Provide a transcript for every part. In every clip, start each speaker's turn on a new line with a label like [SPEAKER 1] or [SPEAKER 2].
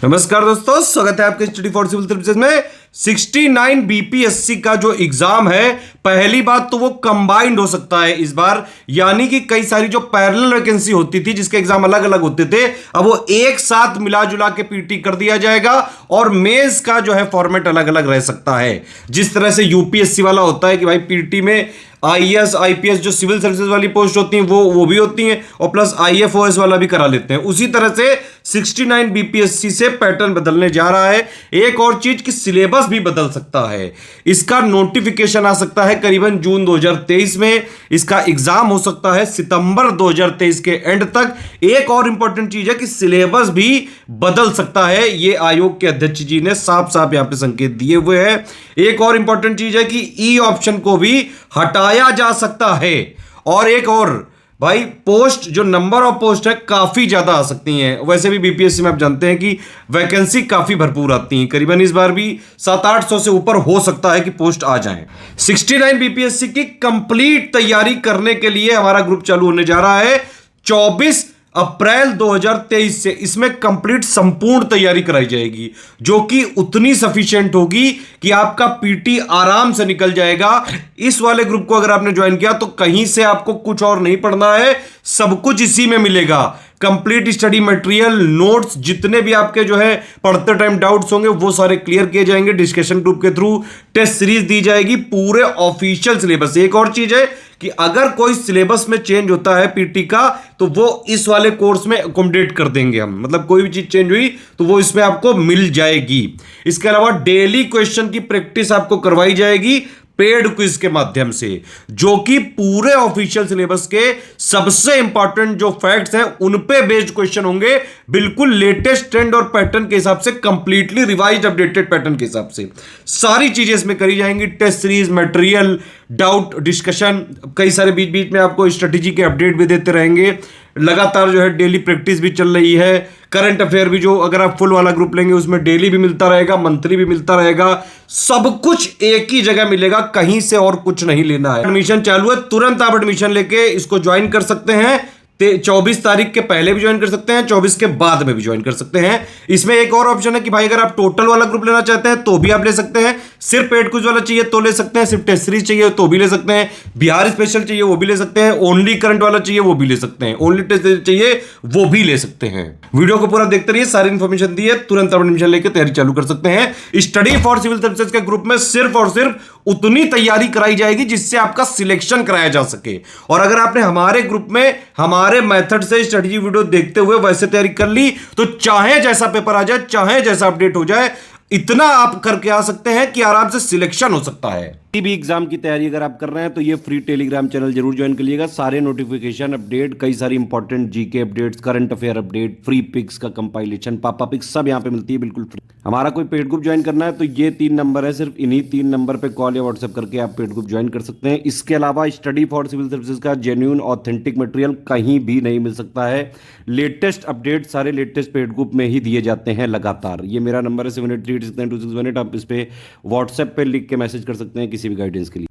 [SPEAKER 1] नमस्कार दोस्तों, स्वागत है आपके स्टडी फॉर सिविल सर्विसेज में। 69 बीपीएससी का जो एग्जाम है, पहली बात तो वो कंबाइंड हो सकता है इस बार, यानी कि कई सारी जो पैरेलल वैकेंसी होती थी जिसके एग्जाम अलग अलग होते थे, अब वो एक साथ मिला जुला के पीटी कर दिया जाएगा और मेंस का जो है फॉर्मेट अलग अलग रह सकता है। जिस तरह से यूपीएससी वाला होता है कि भाई पीटी में आईएएस आईपीएस जो सिविल सर्विसेज वाली पोस्ट होती हैं वो भी होती हैं और प्लस आईएफओएस वाला भी करा लेते हैं। उसी तरह से 69 बीपीएससी से पैटर्न बदलने जा रहा है। एक और चीज कि सिलेबस भी बदल सकता है। इसका नोटिफिकेशन आ सकता है करीबन जून 2023 में, इसका एग्जाम हो सकता है सितंबर 2023 के एंड तक। एक और इंपॉर्टेंट चीज है कि सिलेबस भी बदल सकता है, ये आयोग के अध्यक्ष जी ने साफ साफ यहां पे संकेत दिए हुए हैं। एक और इंपॉर्टेंट चीज है कि ई ऑप्शन को भी हटाया जा सकता है। और एक और भाई, पोस्ट जो नंबर ऑफ पोस्ट है काफी ज्यादा आ सकती हैं। वैसे भी बीपीएससी में आप जानते हैं कि वैकेंसी काफी भरपूर आती हैं, करीबन इस बार भी 700-800 से ऊपर हो सकता है कि पोस्ट आ जाएं। 69 बीपीएससी की कंप्लीट तैयारी करने के लिए हमारा ग्रुप चालू होने जा रहा है 24 अप्रैल 2023 से। इसमें कंप्लीट संपूर्ण तैयारी कराई जाएगी जो कि उतनी सफिशिएंट होगी कि आपका पीटी आराम से निकल जाएगा। इस वाले ग्रुप को अगर आपने ज्वाइन किया तो कहीं से आपको कुछ और नहीं पढ़ना है, सब कुछ इसी में मिलेगा। कंप्लीट स्टडी मटेरियल, नोट्स, जितने भी आपके जो है पढ़ते टाइम डाउट्स होंगे वो सारे क्लियर किए जाएंगे डिस्कशन ग्रुप के थ्रू। टेस्ट सीरीज दी जाएगी, पूरे ऑफिशियल सिलेबस। एक और चीज है कि अगर कोई सिलेबस में चेंज होता है पीटी का तो वो इस वाले कोर्स में अकोमोडेट कर देंगे हम, मतलब कोई भी चीज चेंज हुई तो वो इसमें आपको मिल जाएगी। इसके अलावा डेली क्वेश्चन की प्रैक्टिस आपको करवाई जाएगी पेड क्विज के माध्यम से, जो कि पूरे ऑफिशियल सिलेबस के सबसे इंपॉर्टेंट जो फैक्ट्स हैं उन पे बेस्ड क्वेश्चन होंगे, बिल्कुल लेटेस्ट ट्रेंड और पैटर्न के हिसाब से, कंप्लीटली रिवाइज्ड अपडेटेड पैटर्न के हिसाब से सारी चीजें इसमें करी जाएंगी। Test series, material, doubt discussion, कई सारे बीच बीच में आपको स्ट्रेटेजी के अपडेट भी देते रहेंगे। लगातार जो है डेली प्रैक्टिस भी चल रही है। करंट अफेयर भी जो अगर आप फुल वाला ग्रुप लेंगे उसमें डेली भी मिलता रहेगा, मंथली भी मिलता रहेगा। सब कुछ एक ही जगह मिलेगा, कहीं से और कुछ नहीं लेना है। एडमिशन चालू है, तुरंत आप एडमिशन लेके इसको ज्वाइन कर सकते हैं। 24 तारीख के पहले भी ज्वाइन कर सकते हैं, 24 के बाद में भी ज्वाइन कर सकते हैं। इसमें एक और ऑप्शन है कि भाई अगर आप टोटल वाला ग्रुप लेना चाहते हैं तो भी आप ले सकते हैं, सिर्फ पेड क्विज वाला चाहिए तो ले सकते हैं, सिर्फ टेस्ट सीरीज चाहिए तो भी ले सकते हैं, बिहार स्पेशल चाहिए वो भी ले सकते हैं, ओनली करंट वाला चाहिए वो भी ले सकते हैं, ओनली टेस्ट सीरीज चाहिए वो भी ले सकते हैं। वीडियो को पूरा देखते रहिए, सारी इंफॉर्मेशन दी है, तुरंत आप एडमिशन लेकर तैयारी चालू कर सकते हैं। स्टडी फॉर सिविल सर्विसेज के ग्रुप में सिर्फ और सिर्फ उतनी तैयारी कराई जाएगी जिससे आपका सिलेक्शन कराया जा सके। और अगर आपने हमारे ग्रुप में हमारे मेथड से स्ट्रेटजी वीडियो देखते हुए वैसे तैयारी कर ली तो चाहे जैसा पेपर आ जाए, चाहे जैसा अपडेट हो जाए, इतना आप करके आ सकते हैं कि आराम से सिलेक्शन हो सकता है। किसी भी एग्जाम की तैयारी अगर आप कर रहे हैं तो ये फ्री टेलीग्राम चैनल जरूर ज्वाइन करिएगा। सारे नोटिफिकेशन अपडेट, कई सारी important GK updates, current affair update, free picks का कंपाइलेशन, पापा पिक्स सब यहाँ पे मिलती है बिल्कुल फ्री। हमारा कोई पेड ग्रुप ज्वाइन करना है तो ये 3 नंबर है, सिर्फ इन्हीं 3 नंबर पे कॉल या व्हाट्सएप करके आप पेड ग्रुप ज्वाइन कर सकते हैं। इसके अलावा स्टडी फॉर सिविल सर्विसेज का जेन्युइन ऑथेंटिक मटेरियल कहीं भी नहीं मिल सकता है। लेटेस्ट अपडेट सारे लेटेस्ट पेड ग्रुप में ही दिए जाते हैं लगातार। ये मेरा नंबर है 7838692618, आप इस पे व्हाट्सएप पे लिख के मैसेज कर सकते हैं किसी भी गाइडेंस के लिए।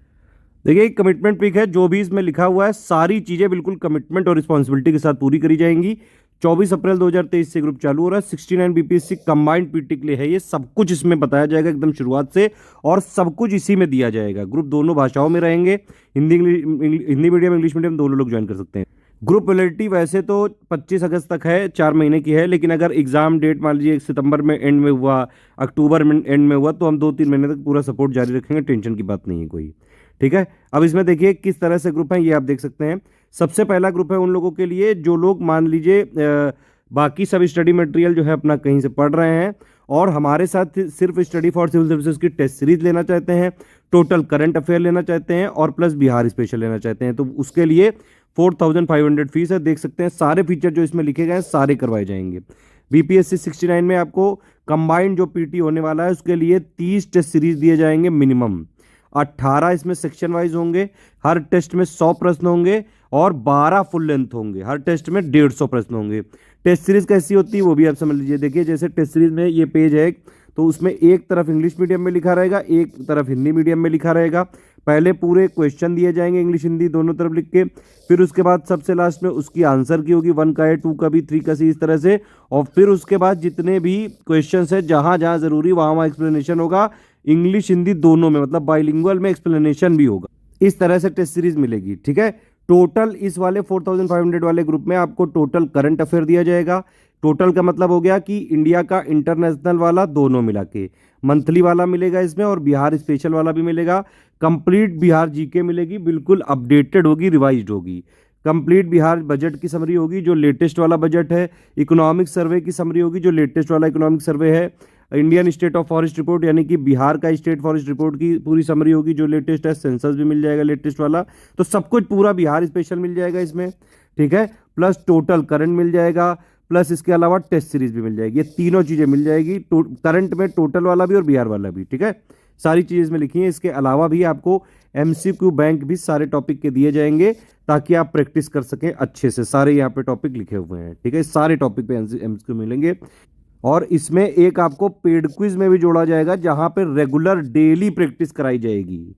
[SPEAKER 1] देखिए, कमिटमेंट पिक है, जो भी इसमें लिखा हुआ है सारी चीजें बिल्कुल कमिटमेंट और रिस्पॉन्सिबिलिटी के साथ पूरी करी जाएंगी। 24 अप्रैल 2023 से ग्रुप चालू हो रहा है। 69 बीपीएससी कंबाइंड पीटी के लिए है, ये सब कुछ इसमें बताया जाएगा एकदम शुरुआत से और सब कुछ इसी में दिया जाएगा। ग्रुप दोनों भाषाओं में रहेंगे, हिंदी मीडियम इंग्लिश मीडियम दोनों लोग ज्वाइन कर सकते हैं। ग्रुप वैलिडिटी वैसे तो 25 अगस्त तक है, 4 महीने की है, लेकिन अगर एग्जाम डेट मान लीजिए सितंबर में एंड में हुआ, अक्टूबर में एंड में हुआ तो हम 2-3 महीने तक पूरा सपोर्ट जारी रखेंगे, टेंशन की बात नहीं है कोई। ठीक है, अब इसमें देखिए किस तरह से ग्रुप है ये आप देख सकते हैं। सबसे पहला ग्रुप है उन लोगों के लिए जो लोग मान लीजिए बाकी सब स्टडी मटेरियल जो है अपना कहीं से पढ़ रहे हैं और हमारे साथ सिर्फ स्टडी फॉर सिविल सर्विसेज की टेस्ट सीरीज लेना चाहते हैं, टोटल करंट अफेयर लेना चाहते हैं और प्लस बिहार स्पेशल लेना चाहते हैं, तो उसके लिए 4500 फीस है। देख सकते हैं सारे फीचर जो इसमें लिखे गए हैं सारे करवाए जाएंगे। बीपीएससी 69 में आपको कंबाइंड जो पीटी होने वाला है उसके लिए 30 टेस्ट सीरीज दिए जाएंगे मिनिमम। 18 इसमें सेक्शन वाइज होंगे, हर टेस्ट में 100 प्रश्न होंगे और 12 फुल लेंथ होंगे, हर टेस्ट में 150 प्रश्न होंगे। टेस्ट सीरीज कैसी होती है वो भी आप समझ लीजिए। देखिए जैसे टेस्ट सीरीज में ये पेज है तो उसमें एक तरफ इंग्लिश मीडियम में लिखा रहेगा, एक तरफ हिंदी मीडियम में लिखा रहेगा।
[SPEAKER 2] पहले पूरे क्वेश्चन दिए जाएंगे इंग्लिश हिंदी दोनों तरफ लिख के, फिर उसके बाद सबसे लास्ट में उसकी आंसर की होगी, 1 का है, 2 का भी, 3 का सी, इस तरह से। और फिर उसके बाद जितने भी क्वेश्चन है जहां जहां जरूरी वहां एक्सप्लेनेशन होगा, इंग्लिश हिंदी दोनों में, मतलब बाइलिंगुअल में एक्सप्लेनेशन भी होगा। इस तरह से टेस्ट सीरीज मिलेगी, ठीक है। टोटल इस वाले 4500 वाले ग्रुप में आपको टोटल करंट अफेयर दिया जाएगा। टोटल का मतलब हो गया कि इंडिया का इंटरनेशनल वाला दोनों मिला के, मंथली वाला मिलेगा इसमें और बिहार स्पेशल वाला भी मिलेगा। कंप्लीट बिहार जीके मिलेगी, बिल्कुल अपडेटेड होगी, रिवाइज्ड होगी। कंप्लीट बिहार बजट की समरी होगी, जो लेटेस्ट वाला बजट है। इकोनॉमिक सर्वे की समरी होगी, जो लेटेस्ट वाला इकोनॉमिक सर्वे है। Indian state of forest report यानी कि बिहार का स्टेट फॉरेस्ट रिपोर्ट की पूरी समरी होगी, जो लेटेस्ट है। सेंसस भी मिल जाएगा लेटेस्ट वाला, तो सब कुछ पूरा बिहार स्पेशल मिल जाएगा इसमें, ठीक है। प्लस टोटल करंट मिल जाएगा, प्लस इसके अलावा टेस्ट सीरीज भी मिल जाएगी। ये तीनों चीजें मिल जाएगी, करंट में टोटल वाला भी और बिहार वाला भी, ठीक है। सारी चीजें इसमें लिखी हैं। इसके अलावा भी आपको एमसीक्यू बैंक भी सारे टॉपिक के दिए जाएंगे, ताकि आप प्रैक्टिस कर सकें अच्छे से। सारे यहाँ पे टॉपिक लिखे हुए हैं, ठीक है। सारे टॉपिक पे एमसीक्यू मिलेंगे। और इसमें एक आपको पेड क्विज में भी जोड़ा जाएगा, जहां पे रेगुलर डेली प्रैक्टिस कराई जाएगी।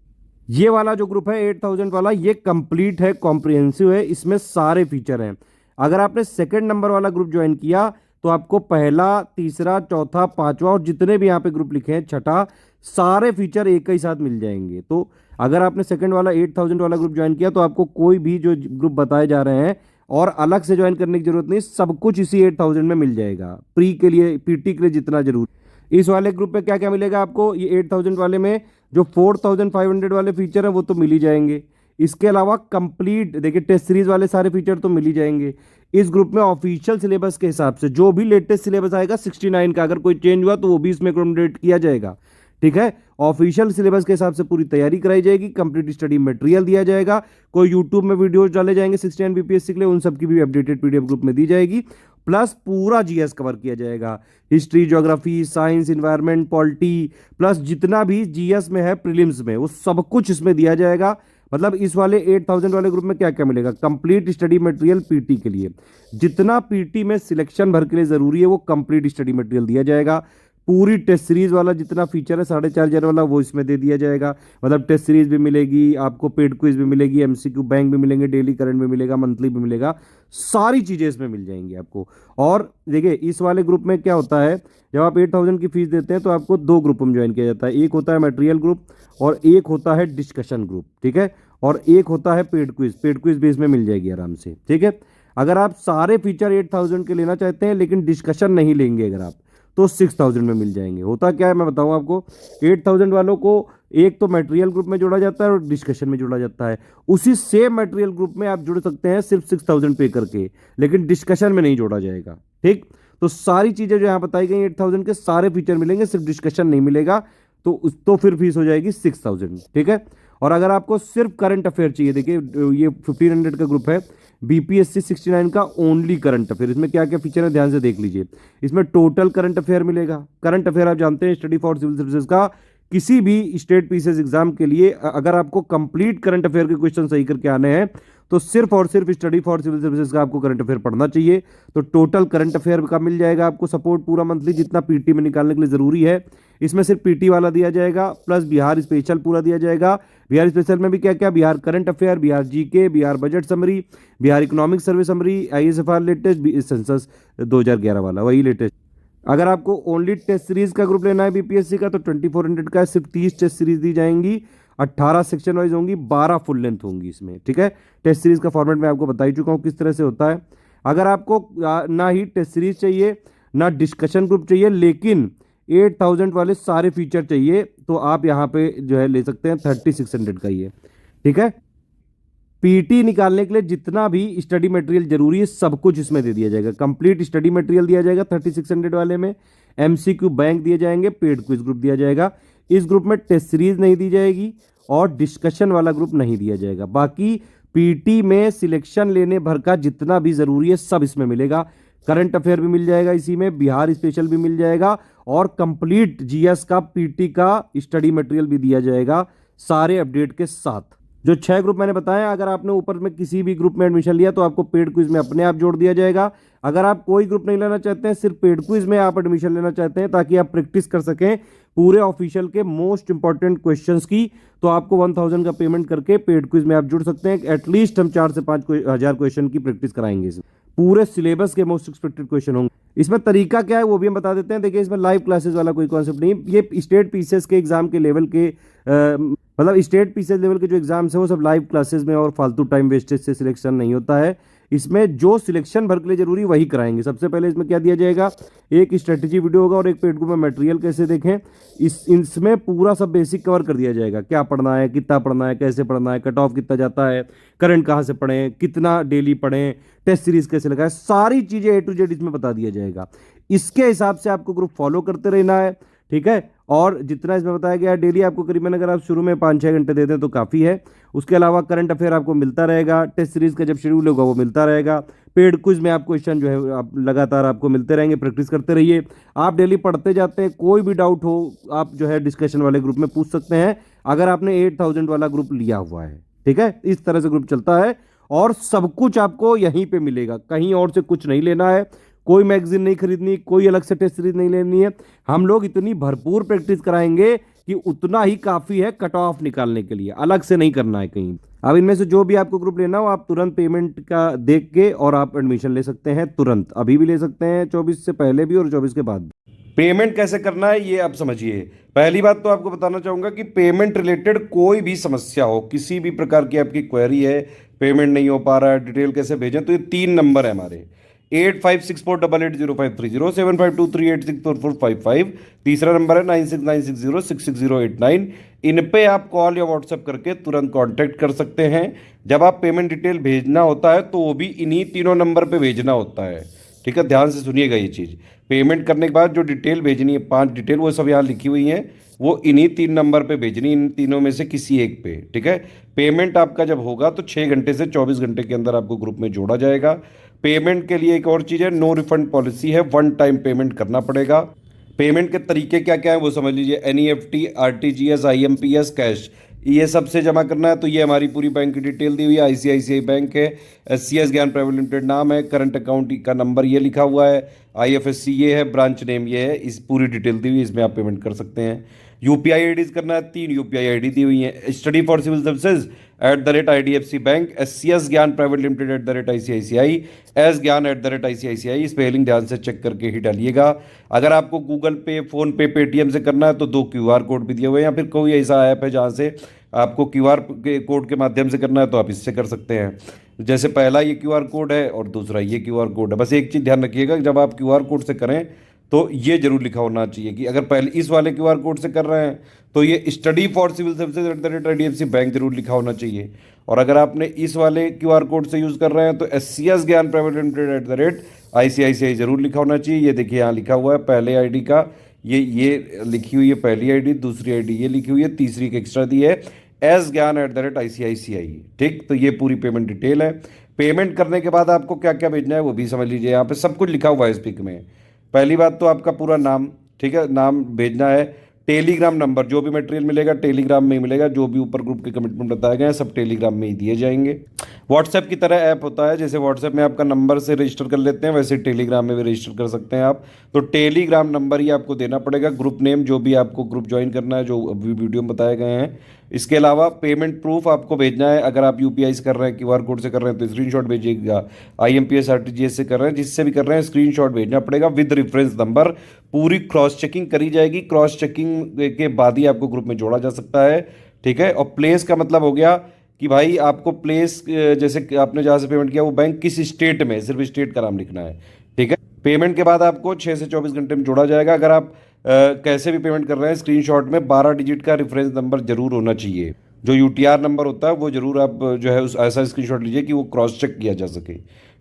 [SPEAKER 2] ये वाला जो ग्रुप है 8000 वाला, ये कंप्लीट है, कॉम्प्रिहेंसिव है, इसमें सारे फीचर हैं। अगर आपने सेकंड नंबर वाला ग्रुप ज्वाइन किया तो आपको पहला, तीसरा, चौथा, पांचवा और जितने भी यहाँ पे ग्रुप लिखे हैं, छठा, सारे फीचर एक ही साथ मिल जाएंगे। तो अगर आपने सेकंड वाला 8000 वाला ग्रुप ज्वाइन किया तो आपको कोई भी जो ग्रुप बताए जा रहे हैं और अलग से ज्वाइन करने की जरूरत नहीं, सब कुछ इसी 8000 में मिल जाएगा। प्री के लिए, पीटी के लिए जितना जरूरी। इस वाले ग्रुप पे क्या क्या मिलेगा आपको, ये 8000 वाले में जो 4500 वाले फीचर है वो तो मिल ही जाएंगे। इसके अलावा कंप्लीट देखिए टेस्ट सीरीज वाले सारे फीचर तो मिल ही जाएंगे। इस ग्रुप में ऑफिशियल सिलेबस के हिसाब से जो भी लेटेस्ट सिलेबस आएगा 69 का, अगर कोई चेंज हुआ तो वो भी इसमें अकोमोडेट किया जाएगा, ठीक है। ऑफिशियल सिलेबस के हिसाब से पूरी तैयारी कराई जाएगी, कंप्लीट स्टडी मटेरियल दिया जाएगा। कोई यूट्यूब में वीडियोस डाले जाएंगे 69 बीपीएससी के लिए, उन सब की भी अपडेटेड पीडीएफ ग्रुप में दी जाएगी। प्लस पूरा जीएस कवर किया जाएगा, history, geography, science, environment, polity, plus जितना भी जीएस में है प्रीलिम्स में, वो सब कुछ इसमें दिया जाएगा। मतलब इस वाले 8000 वाले ग्रुप में क्या क्या मिलेगा, कंप्लीट स्टडी मटेरियल पीटी के लिए, जितना पीटी में सिलेक्शन भर के लिए जरूरी है वो कंप्लीट स्टडी मटेरियल दिया जाएगा। पूरी टेस्ट सीरीज वाला जितना फीचर है 4500 वाला वो इसमें दे दिया जाएगा। मतलब टेस्ट सीरीज भी मिलेगी आपको, पेड क्विज भी मिलेगी, एमसीक्यू बैंक भी मिलेंगे, डेली करंट भी मिलेगा, मंथली भी मिलेगा, सारी चीजें इसमें मिल जाएंगी आपको। और देखिए इस वाले ग्रुप में क्या होता है, जब आप 8000 की फीस देते हैं तो आपको 2 ग्रुप में ज्वाइन किया जाता है। एक होता है मटेरियल ग्रुप और एक होता है डिस्कशन ग्रुप, ठीक है। और एक होता है पेड क्विज, पेड क्विज भी इसमें मिल जाएगी आराम से, ठीक है। अगर आप सारे फीचर 8000 के लेना चाहते हैं लेकिन डिस्कशन नहीं लेंगे अगर आप, तो 6000 में मिल जाएंगे। होता क्या है मैं बताऊं आपको, 8000 वालों को एक तो मटेरियल ग्रुप में जोड़ा जाता है और डिस्कशन में जोड़ा जाता है। उसी सेम मटेरियल ग्रुप में आप जुड़ सकते हैं सिर्फ 6000 पे करके, लेकिन डिस्कशन में नहीं जोड़ा जाएगा, ठीक। तो सारी चीजें जो यहाँ बताई गई 8000 के सारे फीचर मिलेंगे, सिर्फ डिस्कशन नहीं मिलेगा, तो फिर फीस हो जाएगी 6000, ठीक है। और अगर आपको सिर्फ करंट अफेयर चाहिए, देखिए ये 1500 का ग्रुप है, बीपीएससी 69 का ओनली करंट अफेयर। इसमें क्या क्या फीचर है ध्यान से देख लीजिए। इसमें टोटल करंट अफेयर मिलेगा। करंट अफेयर आप जानते हैं स्टडी फॉर सिविल सर्विसेज का, किसी भी स्टेट पीसीएस एग्जाम के लिए अगर आपको कंप्लीट करंट अफेयर के क्वेश्चन सही करके आने हैं तो सिर्फ और सिर्फ स्टडी फॉर सिविल सर्विसेज का आपको करंट अफेयर पढ़ना चाहिए। तो टोटल करंट अफेयर का मिल जाएगा आपको सपोर्ट पूरा मंथली, जितना पीटी में निकालने के लिए जरूरी है। इसमें सिर्फ पीटी वाला दिया जाएगा, प्लस बिहार स्पेशल पूरा दिया जाएगा। बिहार स्पेशल में भी क्या क्या, Bihar current affair, Bihar GK, Bihar budget summary, Bihar economic survey summary, ISFR latest, census 2011 वाला वही लेटेस्ट। अगर आपको ओनली टेस्ट सीरीज का ग्रुप लेना है बीपीएससी का तो 2400 का सिर्फ 30 टेस्ट सीरीज दी जाएंगी, 18 सेक्शन वाइज होंगी, 12 फुल लेंथ होंगी इसमें, ठीक है। टेस्ट सीरीज का फॉर्मेट मैं आपको बता ही चुका हूँ किस तरह से होता है। अगर आपको ना ही टेस्ट सीरीज चाहिए ना डिस्कशन ग्रुप चाहिए, लेकिन 8000 वाले सारे फीचर चाहिए, तो आप यहाँ पे जो है ले सकते हैं 3600 का ही है, ठीक है। पीटी निकालने के लिए जितना भी स्टडी मटेरियल जरूरी है सब कुछ इसमें दे दिया जाएगा। कंप्लीट स्टडी मटेरियल दिया जाएगा 3600 वाले में, एमसीक्यू बैंक दिए जाएंगे, पेड क्विज ग्रुप दिया जाएगा। इस ग्रुप में टेस्ट सीरीज नहीं दी जाएगी और डिस्कशन वाला ग्रुप नहीं दिया जाएगा। बाकी पीटी में सिलेक्शन लेने भर का जितना भी जरूरी है सब इसमें मिलेगा। करंट अफेयर भी मिल जाएगा इसी में, बिहार स्पेशल भी मिल जाएगा और कंप्लीट जीएस का पीटी का स्टडी मटेरियल भी दिया जाएगा सारे अपडेट के साथ। जो 6 ग्रुप मैंने बताया, अगर आपने ऊपर में किसी भी ग्रुप में एडमिशन लिया तो आपको पेड क्विज में अपने आप जोड़ दिया जाएगा। अगर आप कोई ग्रुप नहीं लेना चाहते हैं, सिर्फ पेड क्विज में आप एडमिशन लेना चाहते हैं ताकि आप प्रैक्टिस कर सकें पूरे ऑफिशियल के मोस्ट इंपॉर्टेंट क्वेश्चंस की, तो आपको 1000 का पेमेंट करके पेड क्विज में आप जुड़ सकते हैं। एटलीस्ट हम 4 से 5 हजार क्वेश्चन की प्रैक्टिस कराएंगे इसमें। पूरे सिलेबस के मोस्ट एक्सपेक्टेड क्वेश्चन होंगे। इसमें तरीका क्या है वो भी हम बता देते हैं। देखिए, इसमें लाइव क्लासेस वाला कोई कॉन्सेप्ट नहीं, ये स्टेट पीसीएस के एग्जाम के लेवल के मतलब स्टेट पीसीएस लेवल के जो एग्जाम्स है वो सब लाइव क्लासेस में और फालतू टाइम वेस्टेज से सिलेक्शन नहीं होता है। इसमें जो सिलेक्शन भर के लिए जरूरी वही कराएंगे। सबसे पहले इसमें क्या दिया जाएगा, एक स्ट्रेटेजी वीडियो होगा और एक पेड ग्रुप में मटेरियल कैसे देखें, इसमें पूरा सब बेसिक कवर कर दिया जाएगा। क्या पढ़ना है, कितना पढ़ना है, कैसे पढ़ना है, कट ऑफ कितना जाता है, करंट कहाँ से पढ़ें, कितना डेली पढ़ें, टेस्ट सीरीज कैसे लगाएं, सारी चीजें A to Z इसमें बता दिया जाएगा। इसके हिसाब से आपको ग्रुप फॉलो करते रहना है, ठीक है। और जितना इसमें बताया गया है डेली आपको करीबन अगर आप शुरू में 5-6 घंटे देते हैं तो काफ़ी है। उसके अलावा करंट अफेयर आपको मिलता रहेगा, टेस्ट सीरीज का जब शेड्यूल होगा वो मिलता रहेगा, पेड क्विज में आप क्वेश्चन जो है आप लगातार आपको मिलते रहेंगे, प्रैक्टिस करते रहिए। आप डेली पढ़ते जाते हैं, कोई भी डाउट हो आप जो है डिस्कशन वाले ग्रुप में पूछ सकते हैं अगर आपने 8000 वाला ग्रुप लिया हुआ है, ठीक है। इस तरह से ग्रुप चलता है और सब कुछ आपको यहीं पे मिलेगा, कहीं और से कुछ नहीं लेना है, कोई मैगजीन नहीं खरीदनी, कोई अलग से टेस्ट सीरीज नहीं लेनी है। हम लोग इतनी भरपूर प्रैक्टिस कराएंगे कि उतना ही काफ़ी है कट ऑफ निकालने के लिए, अलग से नहीं करना है कहीं। अब इनमें से जो भी आपको ग्रुप लेना हो आप तुरंत पेमेंट का देख के और आप एडमिशन ले सकते हैं, तुरंत अभी भी ले सकते हैं, 24 से पहले भी और 24 के बाद भी।
[SPEAKER 1] पेमेंट कैसे करना है ये आप समझिए। पहली बात तो आपको बताना चाहूंगा कि पेमेंट रिलेटेड कोई भी समस्या हो, किसी भी प्रकार की आपकी क्वेरी है, पेमेंट नहीं हो पा रहा है, डिटेल कैसे भेजें, तो ये 3 नंबर है हमारे 8564880530 7523864455। तीसरा नंबर है 9696066089। इन पे आप कॉल या व्हाट्सएप करके तुरंत कांटेक्ट कर सकते हैं। जब आप पेमेंट डिटेल भेजना होता है तो वो भी इन्हीं तीनों नंबर पे भेजना होता है, ठीक है। ध्यान से सुनिएगा ये चीज़। पेमेंट करने के बाद जो डिटेल भेजनी है, 5 डिटेल, वो सब यहाँ लिखी हुई हैं, वो इन्हीं 3 नंबर पे भेजनी, इन तीनों में से किसी एक पे, ठीक है। पेमेंट आपका जब होगा तो 6 घंटे से 24 घंटे के अंदर आपको ग्रुप में जोड़ा जाएगा। पेमेंट के लिए एक और चीज़ है, नो रिफंड पॉलिसी है, 1 टाइम पेमेंट करना पड़ेगा। पेमेंट के तरीके क्या क्या है वो समझ लीजिए। NEFT, RTGS, IMPS, कैश, ये सबसे जमा करना है। तो ये हमारी पूरी बैंक की डिटेल दी हुई है। ICICI बैंक है, SCS ज्ञान प्राइवेट लिमिटेड नाम है, करंट अकाउंट का नंबर ये लिखा हुआ है, IFSC ये है, ब्रांच नेम ये है, इस पूरी डिटेल दी हुई है, इसमें आप पेमेंट कर सकते हैं। UPI IDs करना है, 3 UPI ID दी हुई है। Study for civil services @IDFC bank, SCS Gyan private limited @ICICI, S Gyan @ICICI। Spelling ध्यान से चेक करके ही डालिएगा। अगर आपको गूगल पे, फोन पे, पेटीएम से करना है तो 2 QR कोड भी दिए हुए हैं, या फिर कोई ऐसा ऐप है जहाँ से आपको QR के कोड के माध्यम से करना है तो आप इससे कर सकते हैं। जैसे पहला ये QR कोड है और दूसरा ये QR कोड है। बस एक चीज़ ध्यान रखिएगा, जब आप QR कोड से करें तो ये जरूर लिखा होना चाहिए कि अगर पहले इस वाले QR कोड से कर रहे हैं तो ये study for civil services @IDFC bank जरूर लिखा होना चाहिए। और अगर आपने इस वाले QR कोड से यूज़ कर रहे हैं तो SCS Gyan private limited @ICICI जरूर लिखा होना चाहिए। ये देखिए यहाँ लिखा हुआ है पहले ID का, ये लिखी हुई है पहली ID, दूसरी ID ये लिखी हुई है, तीसरी एक एक्स्ट्रा दी है, एस ज्ञान @ICICI, ठीक। तो ये पूरी पेमेंट डिटेल है। पेमेंट करने के बाद आपको क्या क्या भेजना है वो भी समझ लीजिए। यहाँ पे सब कुछ लिखा हुआ है इस पिक में। पहली बात तो आपका पूरा नाम, ठीक है, नाम भेजना है। टेलीग्राम नंबर, जो भी मटेरियल मिलेगा टेलीग्राम में ही मिलेगा, जो भी ऊपर ग्रुप के कमिटमेंट बताए गए हैं सब टेलीग्राम में ही दिए जाएंगे। व्हाट्सएप की तरह ऐप होता है, जैसे व्हाट्सएप में आपका नंबर से रजिस्टर कर लेते हैं वैसे टेलीग्राम में भी रजिस्टर कर सकते हैं आप। तो टेलीग्राम नंबर ही आपको देना पड़ेगा, ग्रुप नेम जो भी आपको ग्रुप ज्वाइन करना है, जो अभी वीडियो में बताए गए हैं। इसके अलावा पेमेंट प्रूफ आपको भेजना है। अगर आप UPI से कर रहे हैं, QR कोड से कर रहे हैं तो स्क्रीनशॉट भेजिएगा, IMPS RTGS से कर रहे हैं, जिससे भी कर रहे हैं स्क्रीनशॉट भेजना पड़ेगा विद रेफरेंस नंबर। पूरी क्रॉस चेकिंग करी जाएगी, क्रॉस चेकिंग के बाद ही आपको ग्रुप में जोड़ा जा सकता है, ठीक है। और प्लेस का मतलब हो गया कि भाई आपको प्लेस, जैसे आपने जहाँ से पेमेंट किया वो बैंक किस स्टेट में, सिर्फ स्टेट का नाम लिखना है, ठीक है। पेमेंट के बाद आपको 6 से 24 घंटे में जोड़ा जाएगा। अगर आप कैसे भी पेमेंट कर रहे हैं, स्क्रीनशॉट में 12 डिजिट का रेफरेंस नंबर जरूर होना चाहिए। जो UTR नंबर होता है वो जरूर आप जो है उस ऐसा स्क्रीनशॉट लीजिए कि वो क्रॉस चेक किया जा सके,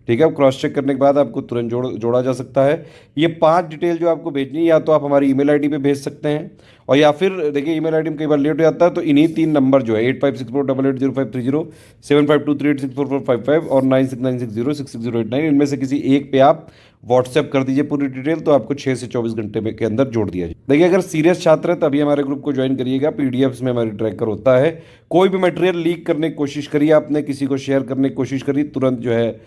[SPEAKER 1] ठीक है। क्रॉस चेक करने के बाद आपको तुरंत जोड़ा जा सकता है। ये 5 डिटेल जो आपको भेजनी है, या तो आप हमारी ईमेल आईडी पे भेज सकते हैं, और या फिर देखिए ईमेल आईडी में कई बार लेट हो जाता है, तो इन्हीं 3 नंबर जो है 8564880530, 7523864455 और 9696066089, इनमें से किसी एक पे आप व्हाट्सएप कर दीजिए पूरी डिटेल, तो आपको 6 से 24 घंटे के अंदर जोड़ दिया जाए। देखिए अगर सीरियस छात्र है तभी हमारे ग्रुप को ज्वाइन करिएगा। पीडीएफ्स में हमारी ट्रैकर होता है। कोई भी मटेरियल लीक करने की कोशिश करिए, आपने किसी को शेयर करने की कोशिश करी, तुरंत जो है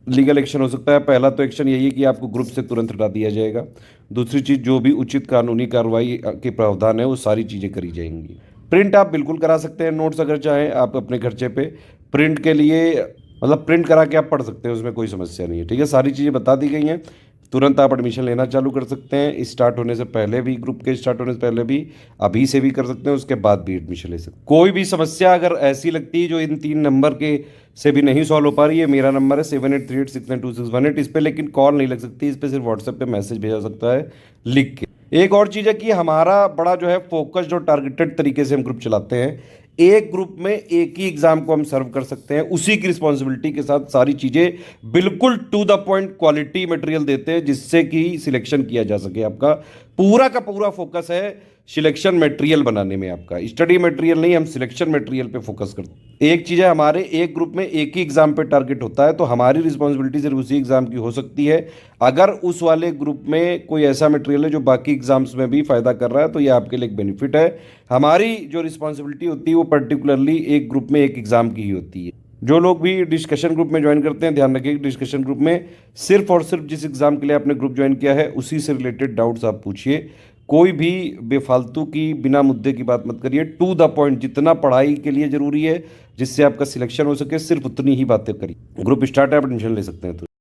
[SPEAKER 1] लीगल एक्शन हो सकता है। पहला तो एक्शन यही है कि आपको ग्रुप से तुरंत हटा दिया जाएगा। दूसरी चीज़, जो भी उचित कानूनी कार्रवाई के प्रावधान है वो सारी चीज़ें करी जाएंगी। प्रिंट आप बिल्कुल करा सकते हैं नोट्स, अगर चाहें आप अपने खर्चे पे। प्रिंट के लिए मतलब प्रिंट करा के आप पढ़ सकते हैं, उसमें कोई समस्या नहीं है। ठीक है, सारी चीज़ें बता दी गई हैं। तुरंत आप एडमिशन लेना चालू कर सकते हैं, स्टार्ट होने से पहले भी, ग्रुप के स्टार्ट होने से पहले भी, अभी से भी कर सकते हैं, उसके बाद भी एडमिशन ले सकते हैं। कोई भी समस्या अगर ऐसी लगती है जो इन 3 नंबर के से भी नहीं सॉल्व हो पा रही है, मेरा नंबर है 7838692618, इस पर लेकिन कॉल नहीं लग सकती, इस पर सिर्फ व्हाट्सएप पे मैसेज भेजा सकता है लिख के। एक और चीज़ है कि हमारा बड़ा जो है फोकस्ड और टारगेटेड तरीके से हम ग्रुप चलाते हैं। एक ग्रुप में एक ही एग्जाम को हम सर्व कर सकते हैं, उसी की रिस्पॉन्सिबिलिटी के साथ सारी चीज़ें बिल्कुल to the point quality material देते हैं, जिससे कि सिलेक्शन किया जा सके। आपका पूरा का पूरा फोकस है सिलेक्शन मटेरियल बनाने में, आपका स्टडी मटेरियल नहीं, हम सिलेक्शन मटेरियल पे फोकस करते हैं। एक चीज़ है, हमारे एक ग्रुप में एक ही एग्जाम पे टारगेट होता है, तो हमारी रिस्पॉन्सिबिलिटी सिर्फ उसी एग्जाम की हो सकती है। अगर उस वाले ग्रुप में कोई ऐसा मटेरियल है जो बाकी एग्जाम्स में भी फ़ायदा कर रहा है, तो ये आपके लिए एक बेनिफिट है। हमारी जो रिस्पॉन्सिबिलिटी होती है वो पर्टिकुलरली एक ग्रुप में एक एग्जाम की ही होती है। जो लोग भी डिस्कशन ग्रुप में ज्वाइन करते हैं, ध्यान रखिए डिस्कशन ग्रुप में सिर्फ और सिर्फ जिस एग्जाम के लिए आपने ग्रुप ज्वाइन किया है उसी से रिलेटेड डाउट्स आप पूछिए। कोई भी बेफालतू की बिना मुद्दे की बात मत करिए, टू द पॉइंट, जितना पढ़ाई के लिए जरूरी है जिससे आपका सिलेक्शन हो सके सिर्फ उतनी ही बातें करिए। ग्रुप स्टार्ट है, आप एडमिशन ले सकते हैं। तो